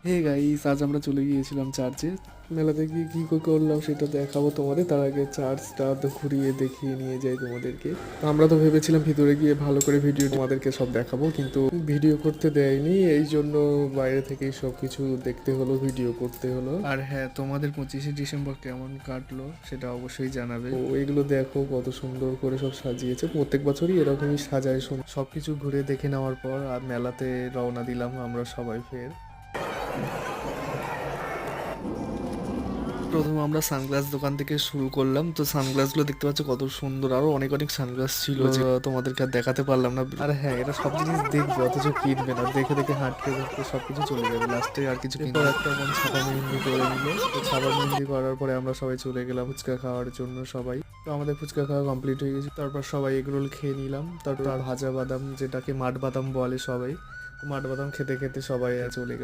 Hey guys, আজ আমরা চলে গিয়েছিলাম চার্চে। মেলাতে গিয়ে কী কী করলাম সেটা দেখাবো তোমাদের। তার আগে চার্চটা তো ঘুরিয়ে দেখিয়ে নিয়ে যাই তোমাদেরকে। তো আমরা তো ভেবেছিলাম ভিতরে গিয়ে ভালো করে ভিডিও তোমাদেরকে সব দেখাবো, কিন্তু ভিডিও করতে দেয়নি, এই জন্য বাইরে থেকেই সব কিছু দেখতে হলো, ভিডিও করতে হলো। আর হ্যাঁ, তোমাদের 25শে ডিসেম্বর কেমন কাটলো সেটা অবশ্যই জানাবে। ও এগুলো দেখো কত সুন্দর করে সব সাজিয়েছে, প্রত্যেক বছরই এরকমই সাজায়। সব কিছু ঘুরে দেখে নেওয়ার পর আর মেলাতে রওনা দিলাম আমরা সবাই ফের। প্রথমে আমরা সানগ্লাস দোকান থেকে শুরু করলাম। তো সানগ্লাসগুলো দেখতে পাচ্ছ কত সুন্দর, আরো অনেক অনেক সানগ্লাস ছিল যে তোমাদেরকে আর দেখাতে পারলাম না। আর হ্যাঁ, এটা সব জিনিস দেখবে, অথচ কিনবে না, দেখে দেখে হাঁটতে হাঁটতে সবকিছু চলে যাবে, লাস্টে আর কিছু কিনবে। একটা বোন ছাপা মেহেন্দি করে নিল। তো ছাপা মেহেন্দি করার পরে আমরা সবাই চলে গেলাম ফুচকা খাওয়ার জন্য সবাই। তো আমাদের ফুচকা খাওয়া কমপ্লিট হয়ে গেছে। তারপর সবাই এগরোল খেয়ে নিলাম। তারপর ভাজা বাদাম, যেটাকে মাঠ বাদাম বলে সবাই, মাঠ বাদাম খেতে খেতে সবাই চলে গেলাম।